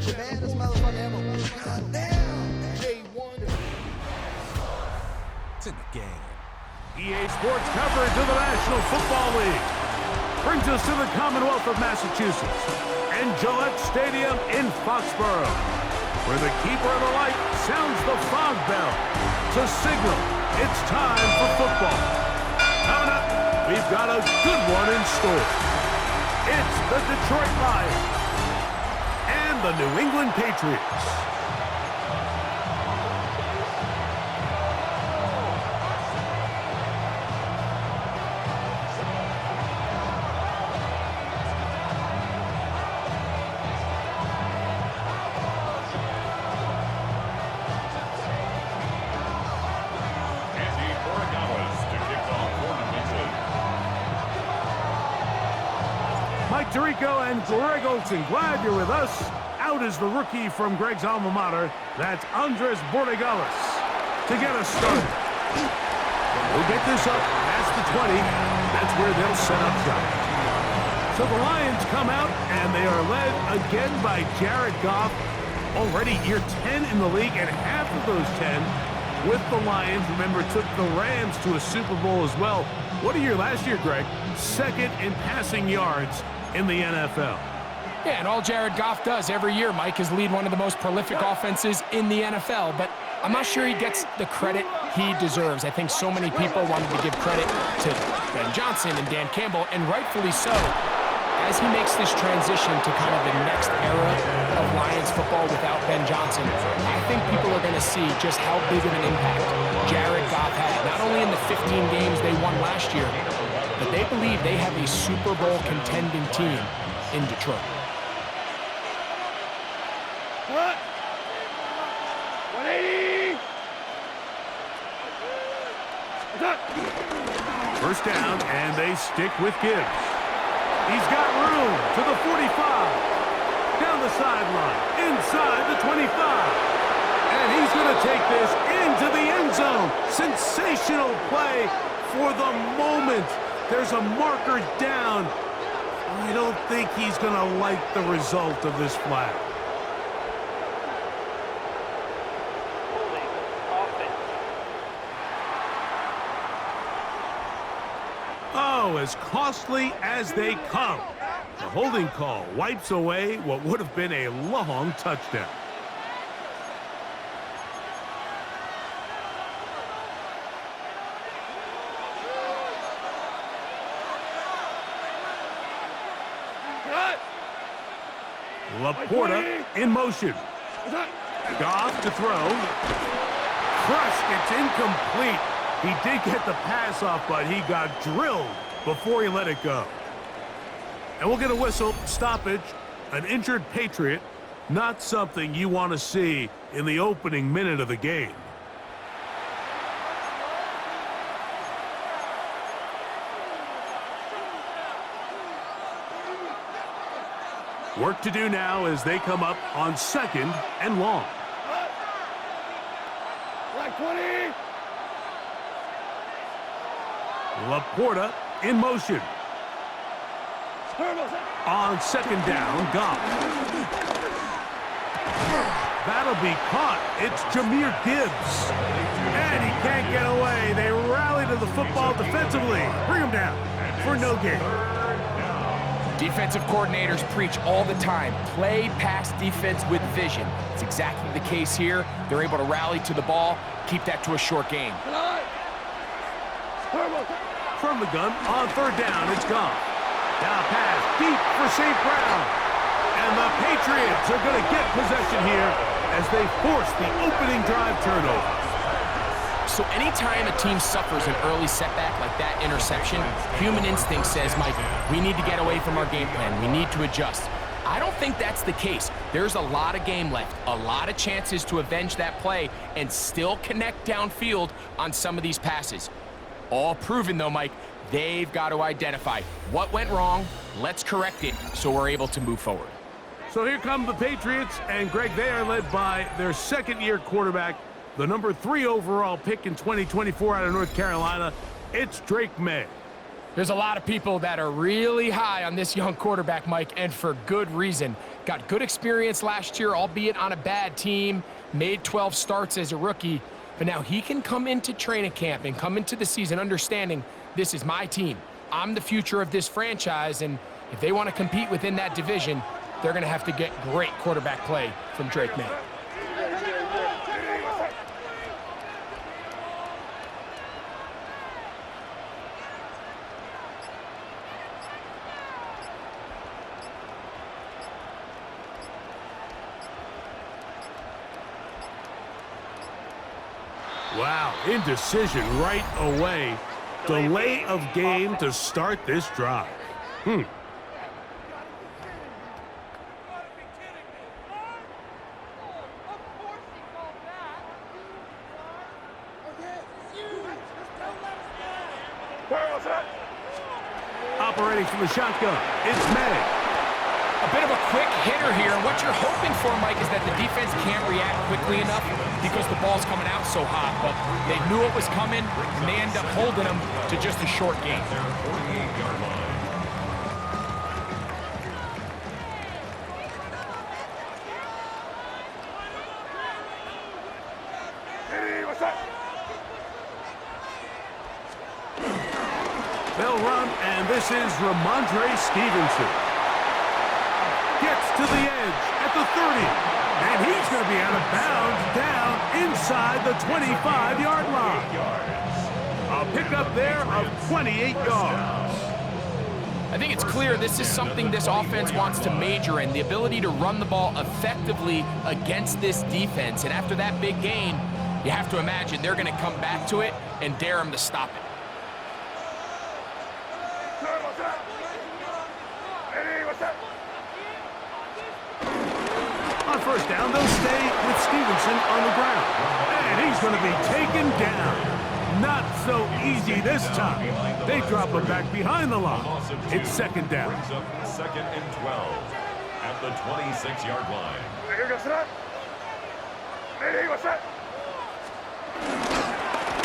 Man, this motherfucker ever. Damn. J1. It's in the game. EA Sports coverage of the National Football League brings us to the Commonwealth of Massachusetts and Gillette Stadium in Foxborough, where the keeper of the light sounds the fog bell to signal it's time for football. Coming up, we've got a good one in store. It's the Detroit Lions and the New England Patriots. Mike Tirico and Greg Olson, glad you're with us. Out is the rookie from Greg's alma mater. That's Andres Borregalis to get us started. We'll get this up past the 20. That's where they'll set up shop. So the Lions come out, and they are led again by Jared Goff. Already year 10 in the league, and half of those 10 with the Lions. Remember, took the Rams to a Super Bowl as well. What a year last year, Greg. Second in passing yards in the NFL. Yeah, and all Jared Goff does every year, Mike, is lead one of the most prolific offenses in the NFL, but I'm not sure he gets the credit he deserves. I think so many people wanted to give credit to Ben Johnson and Dan Campbell, and rightfully so, as he makes this transition to kind of the next era of Lions football without Ben Johnson. I think people are going to see just how big of an impact Jared Goff had, not only in the 15 games they won last year, but they believe they have a Super Bowl contending team in Detroit. What? 180! First down, and they stick with Gibbs. He's got room to the 45. Down the sideline, inside the 25. And he's going to take this into the end zone. Sensational play for the moment. There's a marker down. I don't think he's going to like the result of this flag. Oh, as costly as they come. The holding call wipes away what would have been a long touchdown. Laporta in motion. Goff to throw. Crushed, it's incomplete. He did get the pass off, but he got drilled before he let it go. And we'll get a whistle, stoppage, an injured Patriot, not something you want to see in the opening minute of the game. Work to do now as they come up on 2nd and long. Black 20. Laporta in motion. On 2nd down, Goff. That'll be caught. It's Jahmyr Gibbs. And he can't get away. They rally to the football defensively. Bring him down for no gain. Defensive coordinators preach all the time, play pass defense with vision. It's exactly the case here. They're able to rally to the ball, keep that to a short game. From the gun, on 3rd down, it's Goff. Now pass deep for St. Brown. And the Patriots are going to get possession here as they force the opening drive turnover. So anytime a team suffers an early setback like that interception, human instinct says, Mike, we need to get away from our game plan. We need to adjust. I don't think that's the case. There's a lot of game left, a lot of chances to avenge that play and still connect downfield on some of these passes. All proven, though, Mike, they've got to identify what went wrong, let's correct it so we're able to move forward. So here come the Patriots, and Greg, they are led by their second-year quarterback, the number 3 overall pick in 2024 out of North Carolina. It's Drake May. There's a lot of people that are really high on this young quarterback, Mike, and for good reason. Got good experience last year, albeit on a bad team, made 12 starts as a rookie, but now he can come into training camp and come into the season understanding this is my team. I'm the future of this franchise, and if they want to compete within that division, they're going to have to get great quarterback play from Drake May. Wow, indecision right away. Delay of game to start this drive. Operating from the shotgun, it's May. A bit of a quick hitter here. What you're hoping for, Mike, is that the defense can't react quickly enough because the ball's coming out so hot. But they knew it was coming, and they end up holding them to just a short game. They'll run, and this is Ramondre Stevenson. Gets to the edge at the 30, and he's going to be out of bounds down inside the 25-yard line. A pickup there of 28 yards. I think it's clear this is something this offense wants to major in, the ability to run the ball effectively against this defense. And after that big gain, you have to imagine they're going to come back to it and dare them to stop it. On first down, they'll stay with Stevenson on the ground. And he's going to be taken down. Not so easy this time. They drop him back behind the line. It's second down. Second and 12 at the 26-yard line.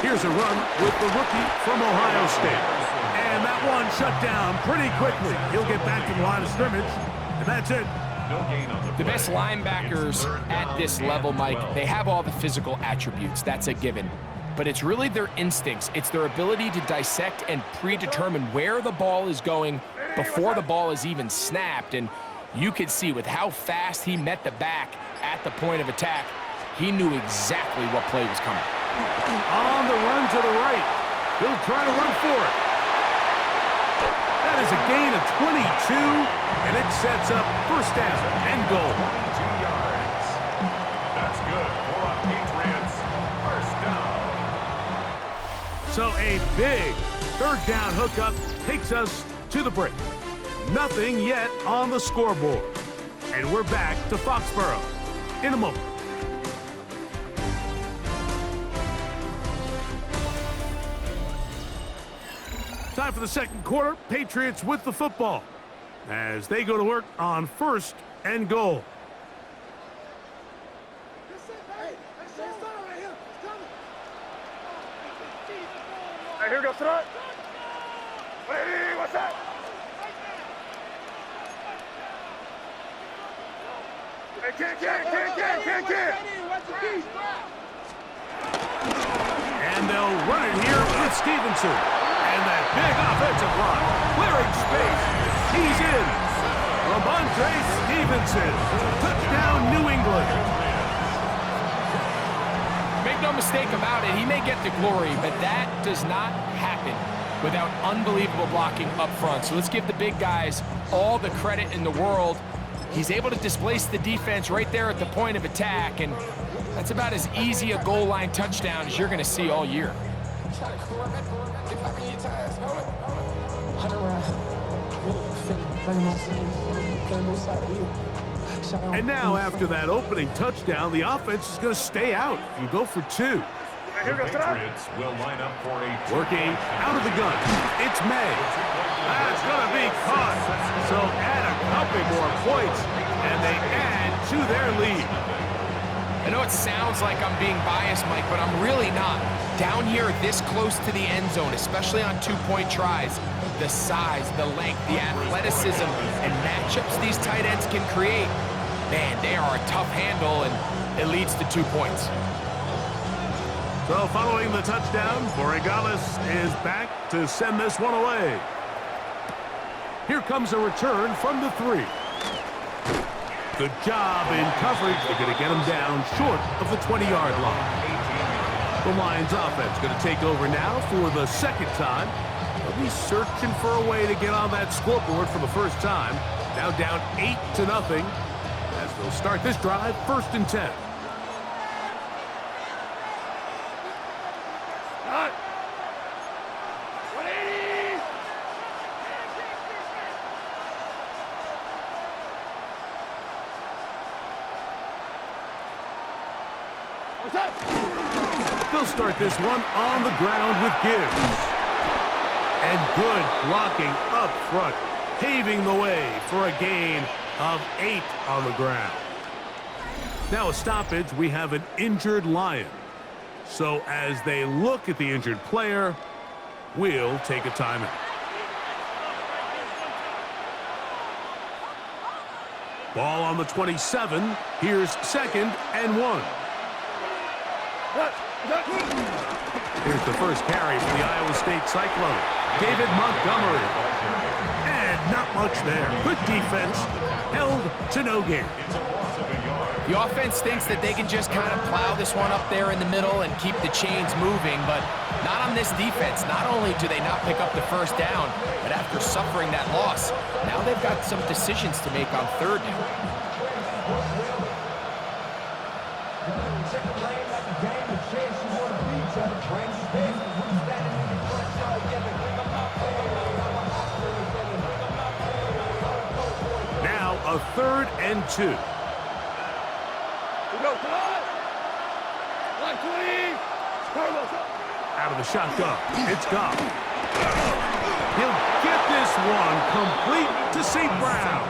Here's a run with the rookie from Ohio State. And that one shut down pretty quickly. He'll get back to the line of scrimmage, and that's it. The best linebackers at this level, Mike, they have all the physical attributes. That's a given. But it's really their instincts. It's their ability to dissect and predetermine where the ball is going before the ball is even snapped. And you could see with how fast he met the back at the point of attack, he knew exactly what play was coming. On the run to the right. He'll try to run for it. That is a gain of 22, and it sets up first down and goal. 2 yards. That's good for a Patriots first down. So a big third down hookup takes us to the break. Nothing yet on the scoreboard. And we're back to Foxborough in a moment. Time for the second quarter. Patriots with the football as they go to work on first and goal. Hey, here goes front. Hey, what's that? Hey, can't. And they'll run it here with Stevenson. And that big offensive line, clearing space. He's in. Ramondre Stevenson. Touchdown, New England. Make no mistake about it, he may get the glory, but that does not happen without unbelievable blocking up front. So let's give the big guys all the credit in the world. He's able to displace the defense right there at the point of attack, and that's about as easy a goal line touchdown as you're going to see all year. And now, after that opening touchdown, the offense is going to stay out and go for two. The Patriots will line up for a Working out of the gun. It's May. That's going to be caught. So add a couple more points, and they add to their lead. I know it sounds like I'm being biased, Mike, but I'm really not. Down here this close to the end zone, especially on two-point tries, the size, the length, the athleticism, and matchups these tight ends can create, man, they are a tough handle, and it leads to 2 points. So following the touchdown, Borregales is back to send this one away. Here comes a return from the 3. Good job in coverage. They're going to get him down short of the 20-yard line. The Lions offense going to take over now for the second time. They'll be searching for a way to get on that scoreboard for the first time. Now down 8-0 as they'll start this drive 1st and 10. They'll start this one on the ground with Gibbs. And good blocking up front, paving the way for a gain of 8 on the ground. Now a stoppage, we have an injured Lion. So as they look at the injured player, we'll take a timeout. Ball on the 27. Here's 2nd and 1. Here's the first carry for the Iowa State Cyclone. David Montgomery. And not much there. Good defense. Held to no gain. The offense thinks that they can just kind of plow this one up there in the middle and keep the chains moving, but not on this defense. Not only do they not pick up the first down, but after suffering that loss, now they've got some decisions to make on 3rd down. Now a 3rd and 2. Out of the shotgun, it's gone. He'll get this one complete to St. Brown.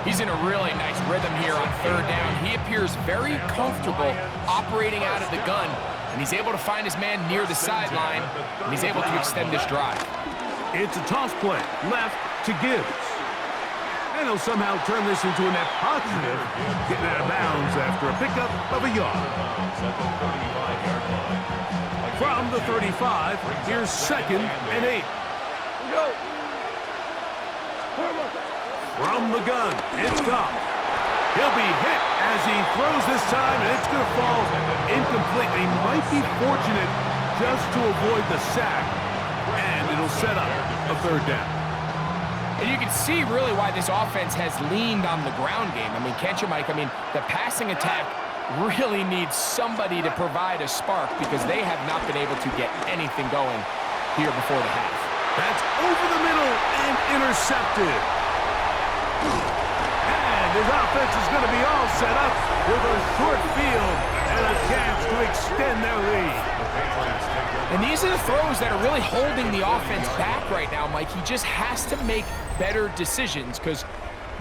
He's in a really nice rhythm here on 3rd down. He appears very comfortable operating out of the gun, and he's able to find his man near the sideline, and he's able to extend this drive. It's a toss play, left to Gibbs. And he'll somehow turn this into a net positive, getting out of bounds after a pickup of a yard. From the 35, here's 2nd and 8. From the gun, it's Goff. He'll be hit as he throws this time, and it's going to fall incomplete. He might be fortunate just to avoid the sack, and it'll set up a 3rd down. And you can see really why this offense has leaned on the ground game. I mean, can't you, Mike? I mean, the passing attack really needs somebody to provide a spark because they have not been able to get anything going here before the half. That's over the middle and intercepted. And his offense is going to be all set up with a short field and a chance to extend their lead. And these are the throws that are really holding the offense back right now, Mike. He just has to make better decisions because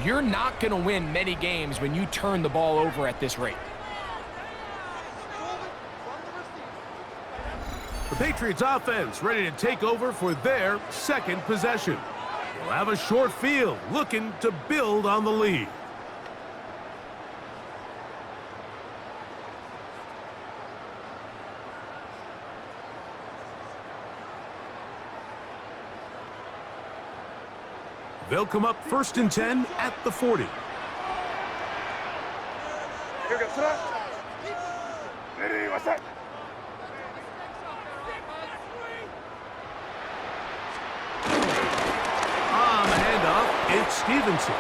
you're not going to win many games when you turn the ball over at this rate. The Patriots offense ready to take over for their 2nd possession. They'll have a short field looking to build on the lead. They'll come up 1st and 10 at the 40. Here goes that. Ready, what's that? On the handoff, it's Stevenson.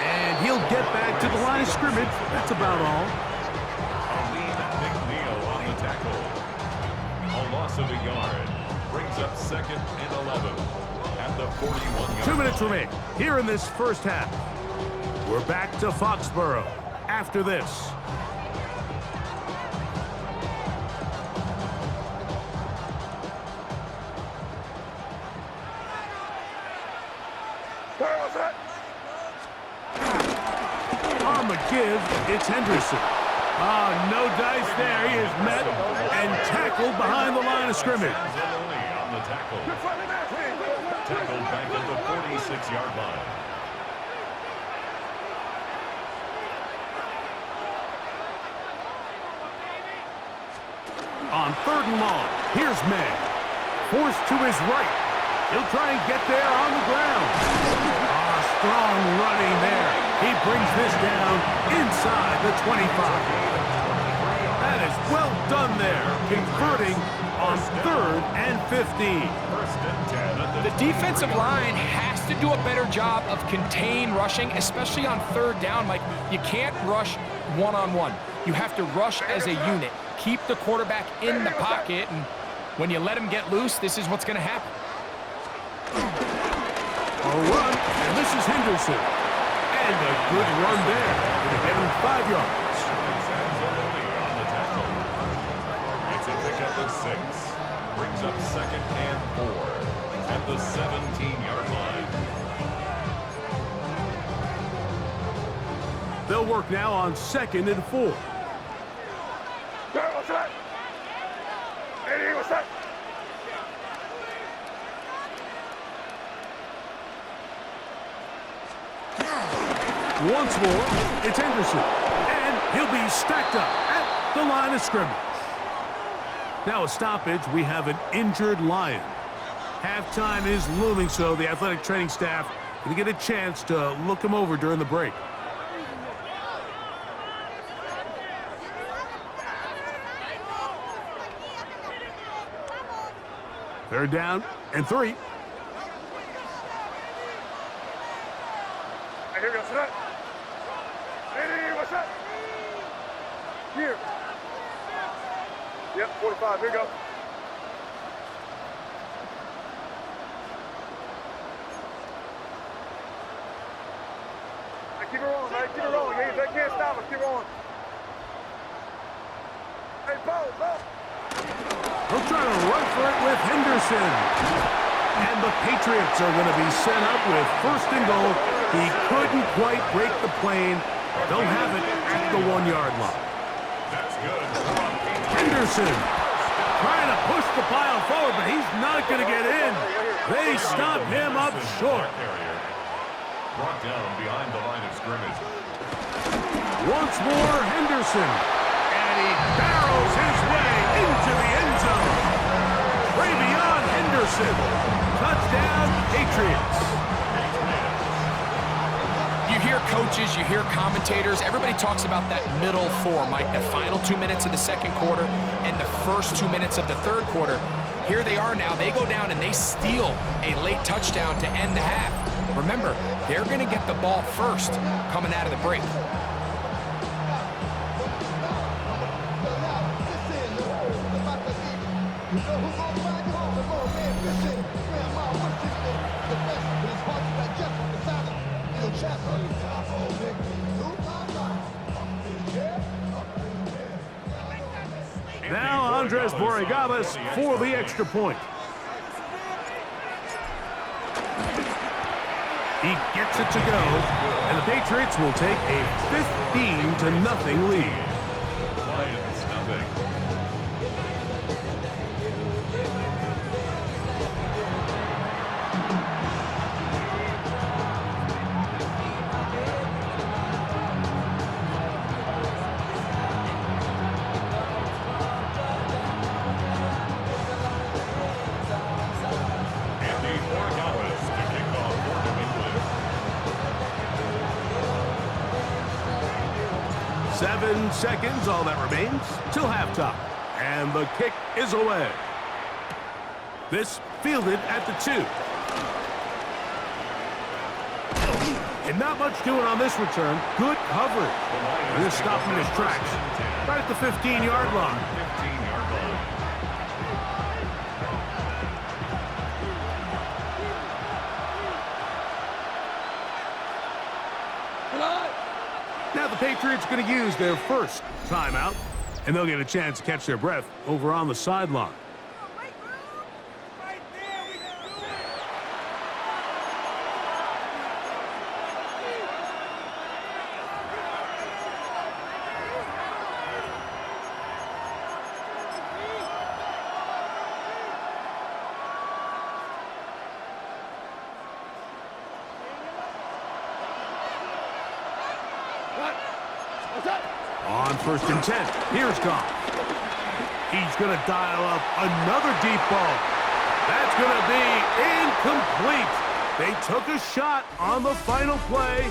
And he'll get back to the line of scrimmage. That's about all. McNeil on the tackle. A loss of a yard. Brings up 2nd and 11. At the 41-yard 2 minutes remain here in this first half. We're back to Foxborough after this. On the give, it's Henderson. No dice there. He is met and tackled behind the line of scrimmage. On the tackle. tackled back at the 46-yard line. On 3rd and long, here's May. Forced to his right. He'll try and get there on the ground. Strong running there. He brings this down inside the 25. That is well done there, converting on 3rd and 15. The defensive line has to do a better job of contain rushing, especially on 3rd down. Like, you can't rush one-on-one. You have to rush as a unit. Keep the quarterback in the pocket, and when you let him get loose, this is what's going to happen. A run, and this is Henderson. And a good run there. Going to get him 5 yards. On the tackle. It's a pickup of 6. Brings up 2nd and 4 at the 17-yard line. They'll work now on 2nd and 4. What's that? Hey, what's that? Once more, it's Henderson. And he'll be stacked up at the line of scrimmage. Now a stoppage, we have an injured Lion. Halftime is looming, so the athletic training staff going to get a chance to look him over during the break. Third down and 3. Hey, here we go, set. Hey, what's that? Here. Yep, 45, here we go. Hey, keep it rolling, man, keep it rolling. They can't stop us, keep rolling. Hey, Bo. He'll try to run for it with Henderson. And the Patriots are going to be set up with 1st and goal. He couldn't quite break the plane. They'll have it at the 1-yard line. That's good. Henderson trying to push the pile forward, but he's not going to get in. They stop him up short. Brought down behind the line of scrimmage. Once more, Henderson. And he barrels his way into the end zone. Way beyond Henderson. Touchdown, Patriots. You hear coaches, you hear commentators, everybody talks about that middle 4, Mike, the final 2 minutes of the 2nd quarter and the first 2 minutes of the 3rd quarter. Here they are now. They go down and they steal a late touchdown to end the half. Remember, they're going to get the ball first coming out of the break. Now Andres Borregales for the extra point. He gets it to go, and the Patriots will take a 15-0 lead. Lions nothing. Andy Borregales to kick off for New England. 7 seconds, all that remains, till halftime. And the kick is away. This fielded at the 2. And not much doing on this return. Good coverage. They're going to stop him in his tracks. Right at the 15-yard line. 15-yard line. Now the Patriots going to use their first timeout, and they'll get a chance to catch their breath over on the sideline. On 1st and 10, here's Goff. He's going to dial up another deep ball. That's going to be incomplete. They took a shot on the final play.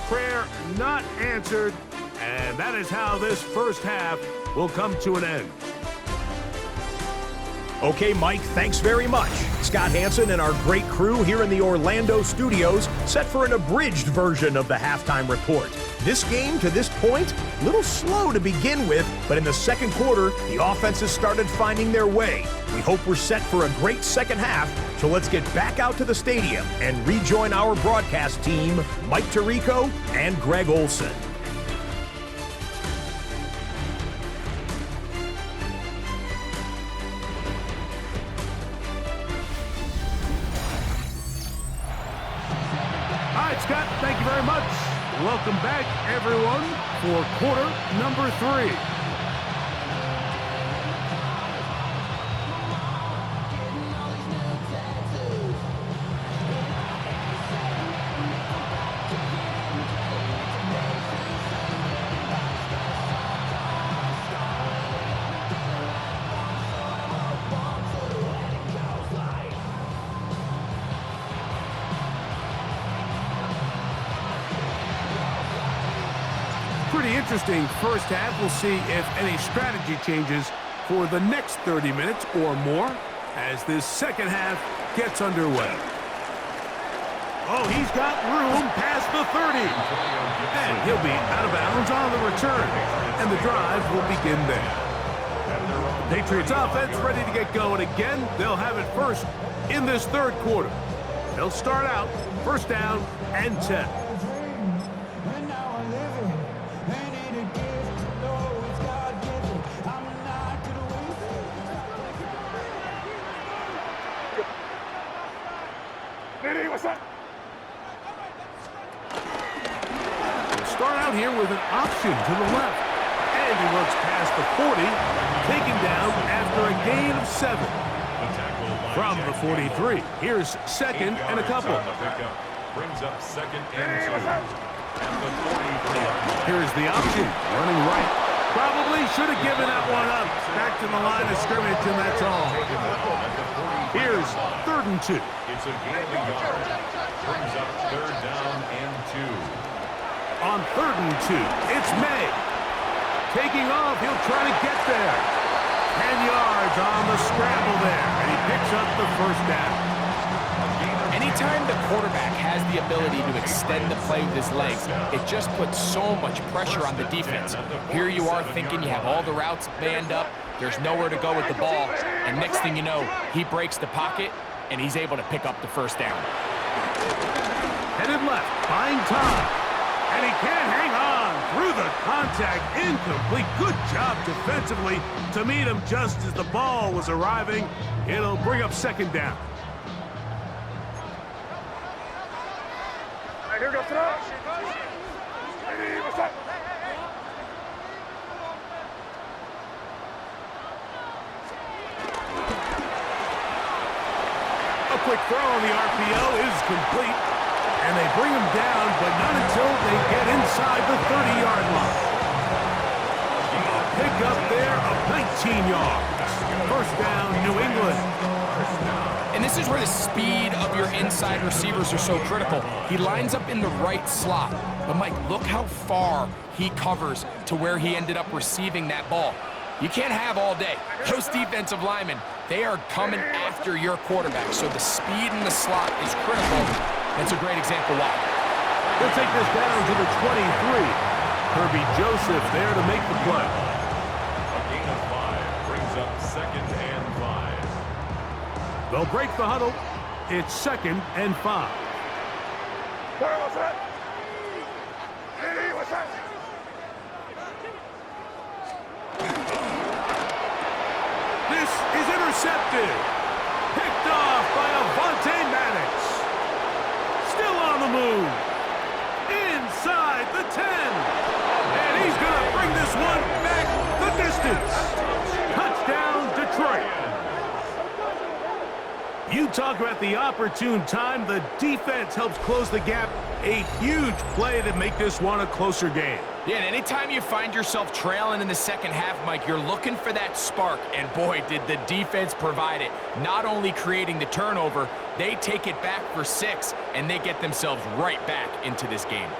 Prayer not answered. And that is how this first half will come to an end. Okay, Mike, thanks very much. Scott Hansen and our great crew here in the Orlando studios set for an abridged version of the halftime report. This game, to this point, a little slow to begin with, but in the second quarter, the offenses started finding their way. We hope we're set for a great second half, so let's get back out to the stadium and rejoin our broadcast team, Mike Tirico and Greg Olson. Scott, thank you very much. Welcome back, everyone, for quarter number 3. Pretty interesting first half. We'll see if any strategy changes for the next 30 minutes or more as this second half gets underway. Oh, he's got room past the 30. And he'll be out of bounds on the return. And the drive will begin there. The Patriots offense ready to get going again. They'll have it first in this third quarter. They'll start out first down and 10. What's that? We'll start out here with an option to the left. And he looks past the 40, taken down after a gain of 7. From the 43, here's second and a couple. Brings up second and 2. And the 43. Here's the option, running right. Probably should have given that one up. Back to the line of scrimmage, and that's all. Here's 3rd and 2. It's a gain of a yard. Brings up 3rd down and 2. On 3rd and 2, it's May. Taking off, he'll try to get there. 10 yards on the scramble there, and he picks up the first down. Anytime the quarterback has the ability to extend the play with his legs, it just puts so much pressure on the defense. Here you are thinking you have all the routes manned up, there's nowhere to go with the ball, and next thing you know, he breaks the pocket, and he's able to pick up the first down. Headed left, buying time. And he can't hang on through the contact. Incomplete. Good job defensively to meet him just as the ball was arriving. It'll bring up second down. Here we go, throw. What's that? A quick throw on the RPO is complete. And they bring him down, but not until they get inside the 30-yard line. A pick up there of 19 yards. First down, New England. And this is where the speed of your inside receivers are so critical. He lines up in the right slot. But, Mike, look how far he covers to where he ended up receiving that ball. You can't have all day. Those defensive linemen, they are coming after your quarterback. So the speed in the slot is critical. That's a great example why. They'll take this down to the 23. Kirby Joseph there to make the play. A gain of 5 brings up second and 5. They'll break the huddle. It's second and 5. What's that? What's that? This is intercepted. Picked off by Avonte Madden. Still on the move. Inside the 10. And he's going to bring this one back the distance. Touchdown, Detroit. You talk about the opportune time. The defense helps close the gap A huge play to make this one a closer game. Yeah, and anytime you find yourself trailing in the second half, Mike, you're looking for that spark. And boy, did the defense provide it. Not only creating the turnover, they take it back for 6, and they get themselves right back into this game.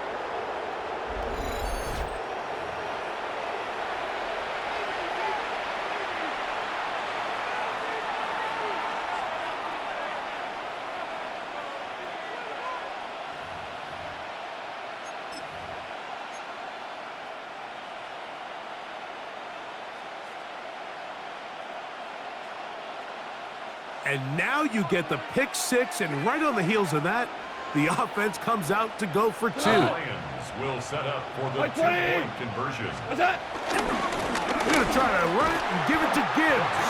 And now you get the pick 6, and right on the heels of that, the offense comes out to go for 2. Lions will set up for the two-point conversion. What's that? They're going to try to run it and give it to Gibbs.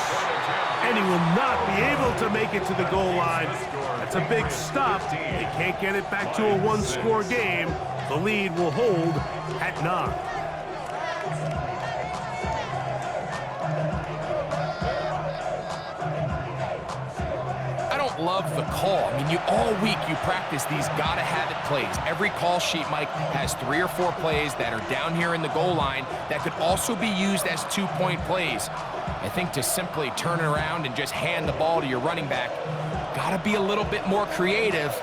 And he will not be able to make it to the goal line. That's a big stop. They can't get it back to a one-score game. The lead will hold at 9. Love the call. I mean, all week you practice these gotta-have-it plays. Every call sheet, Mike, has 3 or 4 plays that are down here in the goal line that could also be used as two-point plays. I think to simply turn it around and just hand the ball to your running back, gotta be a little bit more creative.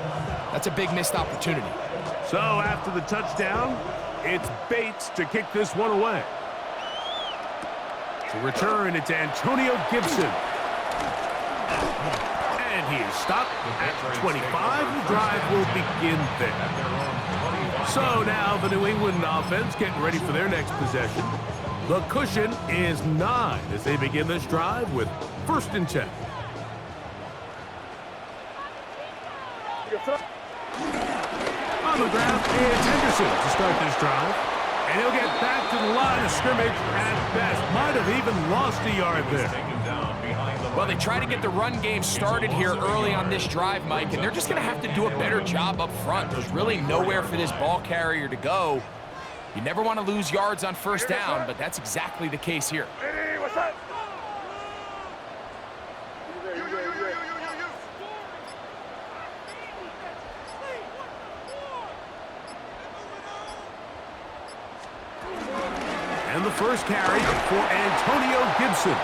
That's a big missed opportunity. So after the touchdown, it's Bates to kick this one away. To return, it's Antonio Gibson. And he is stopped at 25. The drive will begin there. So now the New England offense getting ready for their next possession. The cushion is 9 as they begin this drive with 1st and 10. On the ground is Henderson to start this drive. And he'll get back to the line of scrimmage at best. Might have even lost a yard there. Well, they try to get the run game started here early on this drive, Mike, and they're just going to have to do a better job up front. There's really nowhere for this ball carrier to go. You never want to lose yards on 1st down, but that's exactly the case here. Hey, what's that? And the first carry for Antonio Gibson.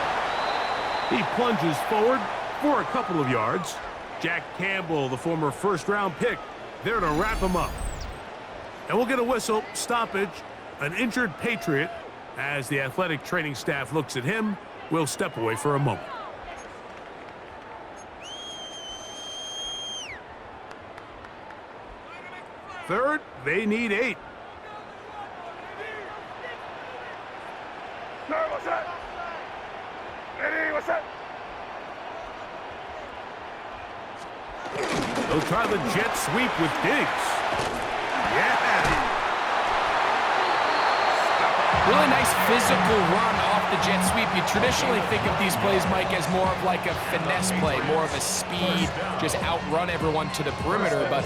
He plunges forward for a couple of yards. Jack Campbell, the former 1st-round pick, there to wrap him up. And we'll get a whistle, stoppage, an injured Patriot. As the athletic training staff looks at him, we'll step away for a moment. Third, they need 8. What's that? Hey, what's that? They'll try the jet sweep with Diggs. Yeah! Really nice physical run off the jet sweep. You traditionally think of these plays, Mike, as more of like a finesse play, more of a speed, just outrun everyone to the perimeter, but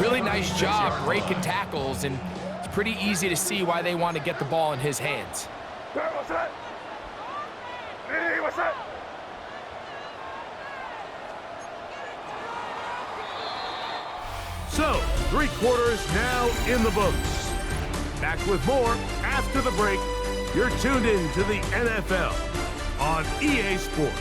really nice job breaking tackles, and it's pretty easy to see why they want to get the ball in his hands. What's that? Hey, what's that? So, 3 quarters now in the books. Back with more after the break. You're tuned in to the NFL on EA Sports.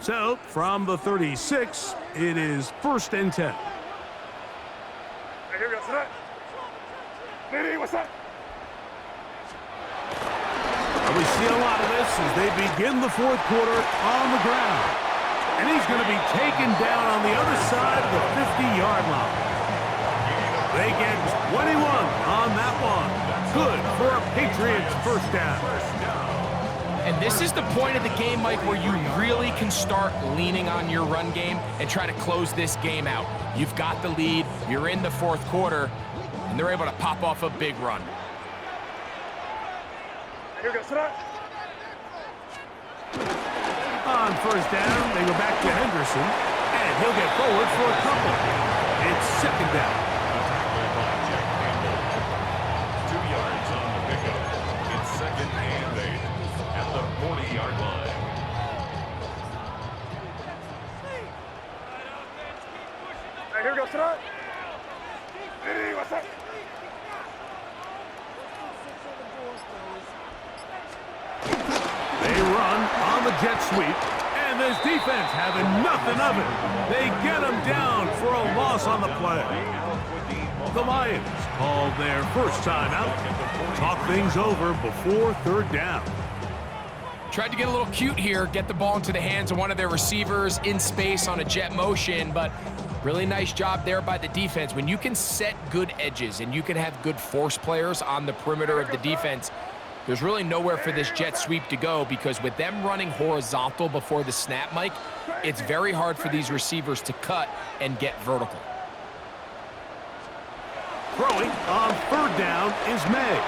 So, from the 36, it is 1st and 10. Hey, here we go. What's that? Hey, what's that? And we see a lot of this as they begin the 4th quarter on the ground. And he's going to be taken down on the other side of the 50-yard line. They get 21 on that one. Good for a Patriots 1st down. And this is the point of the game, Mike, where you really can start leaning on your run game and try to close this game out. You've got the lead, you're in the fourth quarter, and they're able to pop off a big run. Here we go, sit up. On first down, they go back to Henderson, and he'll get forward for a couple. It's second down. Tackle by Jack Campbell. 2 yards on the pickup. It's second and 8 at the 40-yard line. All right, here we go, sit up. Hey, what's up? They run on the jet sweep, and this defense having nothing of it. They get him down for a loss on the play. The Lions called their first timeout. Talk things over before third down. Tried to get a little cute here, get the ball into the hands of one of their receivers in space on a jet motion, but really nice job there by the defense. When you can set good edges and you can have good force players on the perimeter of the defense, there's really nowhere for this jet sweep to go, because with them running horizontal before the snap, Mike, it's very hard for these receivers to cut and get vertical. Throwing on third down is May.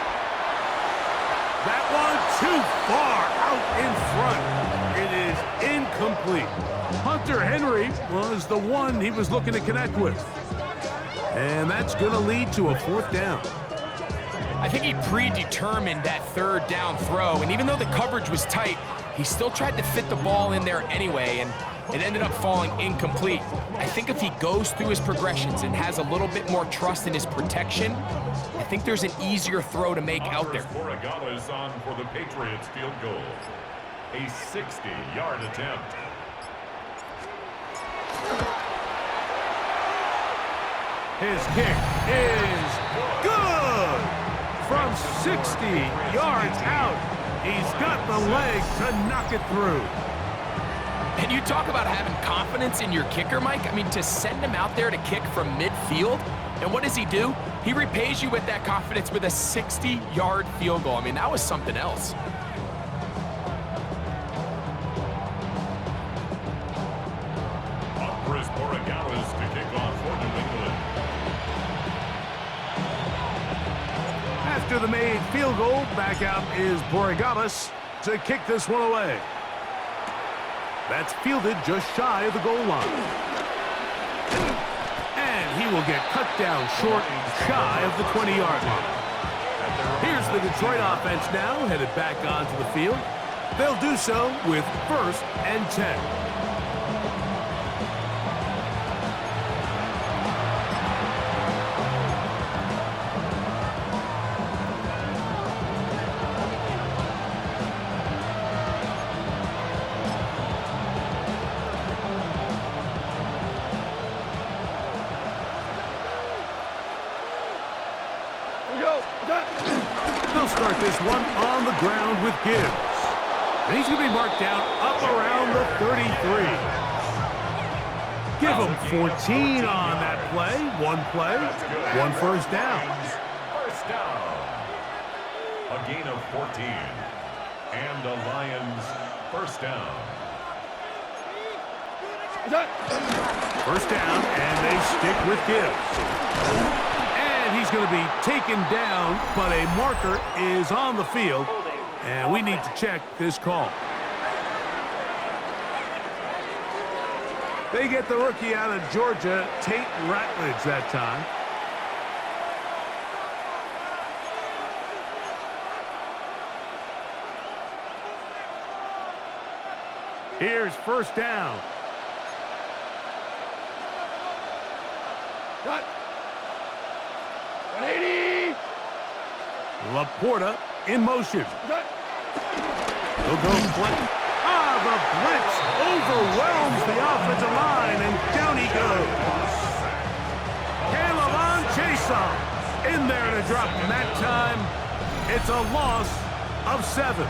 That one too far out in front. It is incomplete. Hunter Henry was the one he was looking to connect with. And that's going to lead to a fourth down. I think he predetermined that third down throw, and even though the coverage was tight, he still tried to fit the ball in there anyway, and it ended up falling incomplete. I think if he goes through his progressions and has a little bit more trust in his protection, I think there's an easier throw to make out there. Borregales on for the Patriots field goal. A 60-yard attempt. His kick is good! From 60 yards out, he's got the leg to knock it through. And you talk about having confidence in your kicker, Mike. I mean, to send him out there to kick from midfield, and what does he do? He repays you with that confidence with a 60-yard field goal. I mean, that was something else. Andres Borregales to kick off for New England. After the made field goal, back out is Borregales to kick this one away. That's fielded just shy of the goal line. And he will get cut down short, shy of the 20-yard line. Here's the Detroit offense now, headed back onto the field. They'll do so with 1st and 10. They'll start this one on the ground with Gibbs. And he's going to be marked down up around the 33. Give him 14 on that play. One play, one first down. First down. A gain of 14. And the Lions first down. First down, and they stick with Gibbs. And he's going to be taken down, but a marker is on the field, and we need to check this call. They get the rookie out of Georgia, Tate Ratledge, that time. Here's first down. Cut. 180. Laporta in motion. Cut. He'll go play. The blitz overwhelms the offensive line, and down he goes. Caleb Chason in there to drop him. That time, it's a loss of 7.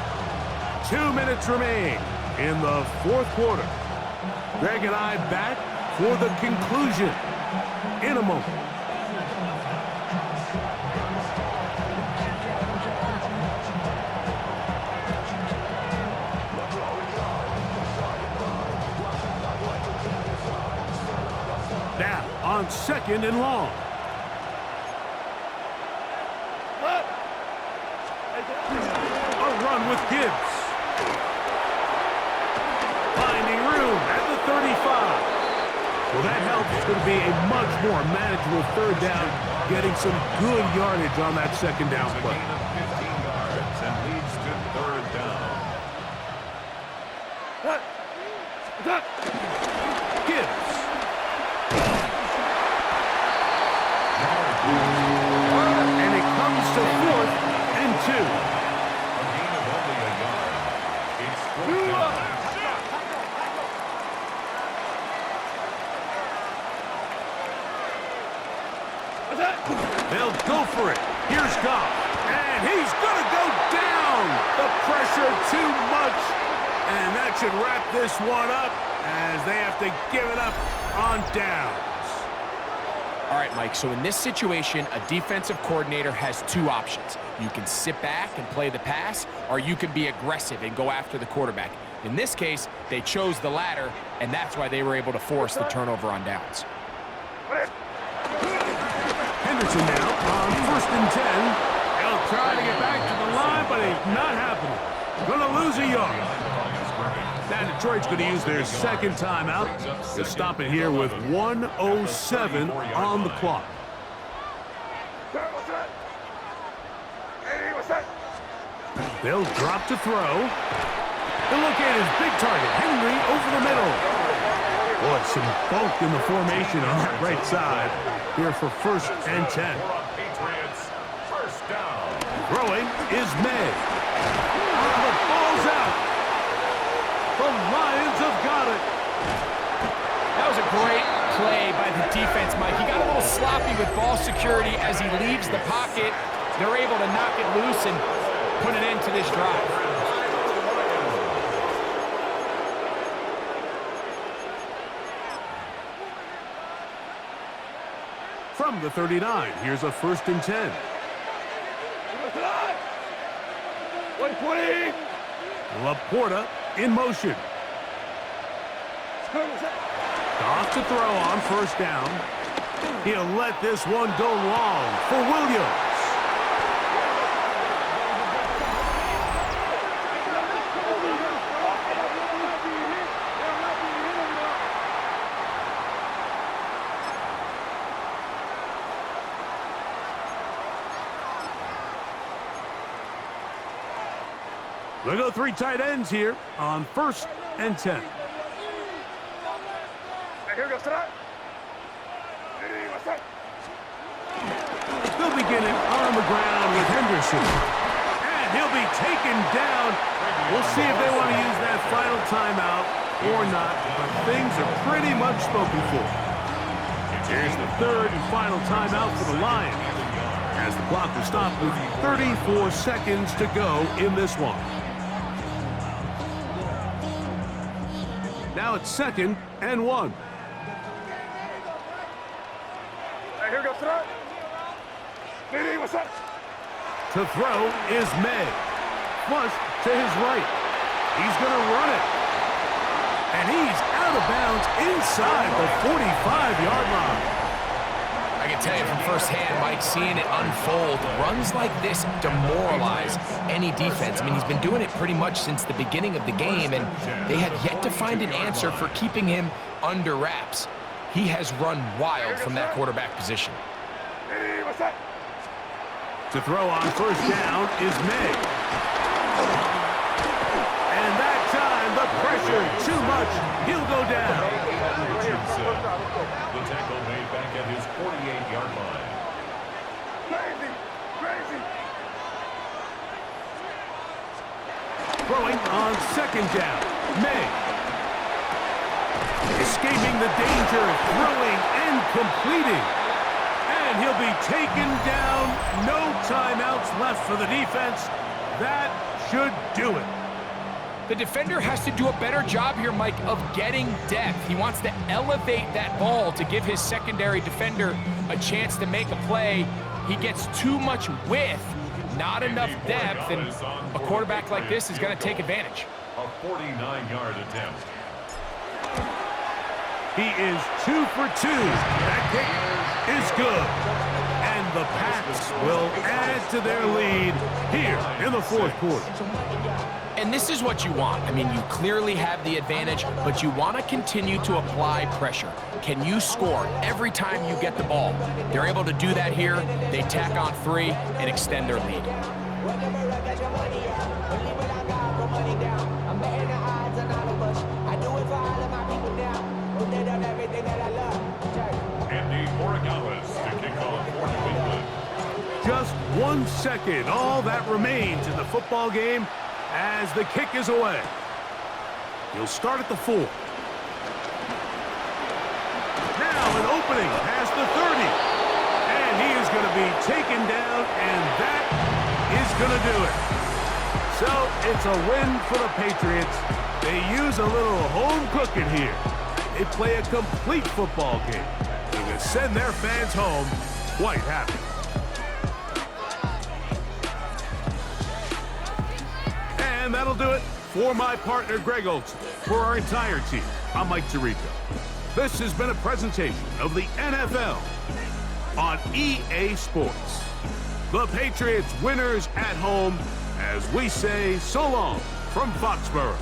2 minutes remain in the fourth quarter. Greg and I back for the conclusion in a moment. Now, on 2nd and long. A run with Gibbs. Finding room at the 35. Well, that helps. It's going to be a much more manageable 3rd down, getting some good yardage on that 2nd down A play. gain of 15 yards and leads to 3rd down. Gibbs. And it comes to 4th and 2. A gain of only a yard. It's 4th down. They'll go for it. Here's Goff. And he's going to go down. The pressure too much. And that should wrap this one up as they have to give it up on downs. All right, Mike, so in this situation, a defensive coordinator has 2 options. You can sit back and play the pass, or you can be aggressive and go after the quarterback. In this case, they chose the latter, and that's why they were able to force the turnover on downs. Henderson now on 1st and 10. He'll try to get back to the line, but it's not happening. Going to lose a yard. Now Detroit's going to use their 2nd timeout. They'll stop it here with 1:07 on the clock. They'll drop to throw. They'll locate his big target, Henry, over the middle. Boy, some bulk in the formation on that right side here for 1st and 10. Patriots, 1st down. Throwing is May. The ball's out. The Lions have got it. That was a great play by the defense, Mike. He got a little sloppy with ball security as he leaves the pocket. They're able to knock it loose and put an end to this drive. From the 39, here's a 1st and 10. Laporta in motion. Off to throw on 1st down. He'll let this one go long for Williams. We'll go 3 tight ends here on 1st and 10. They'll begin it on the ground with Henderson. And he'll be taken down. We'll see if they want to use that final timeout or not, but things are pretty much spoken for. Here's the 3rd and final timeout for the Lions, as the clock will stop with 34 seconds to go in this one. Now it's 2nd and 1. Here goes throw. To throw is May. Flush to his right. He's going to run it. And he's out of bounds inside the 45-yard line. I can tell you from firsthand, Mike, seeing it unfold, runs like this demoralize any defense. I mean, he's been doing it pretty much since the beginning of the game, and they have yet to find an answer for keeping him under wraps. He has run wild from that quarterback position. To throw on 1st down is May. And that time, the pressure too much. He'll go down. The tackle made back at his 48-yard line. Throwing on 2nd down, May. Escaping the danger, throwing and completing. And he'll be taken down. No timeouts left for the defense. That should do it. The defender has to do a better job here, Mike, of getting depth. He wants to elevate that ball to give his secondary defender a chance to make a play. He gets too much width, not enough depth, and a quarterback like this is going to take advantage. A 49-yard attempt. He is 2 for 2. That kick is good. And the Pats will add to their lead here in the fourth quarter. And this is what you want. I mean, you clearly have the advantage, but you want to continue to apply pressure. Can you score every time you get the ball? They're able to do that here. They tack on 3 and extend their lead. Andy Borregales to kick off for New England. Just 1 second, all that remains in the football game as the kick is away. He'll start at the 4. Now an opening past the 30. And he is going to be taken down, and that is going to do it. So it's a win for the Patriots. They use a little home cooking here. They play a complete football game. They can send their fans home quite happy. And that'll do it for my partner, Greg Olson. For our entire team, I'm Mike Tirico. This has been a presentation of the NFL on EA Sports. The Patriots winners at home as we say so long from Foxborough.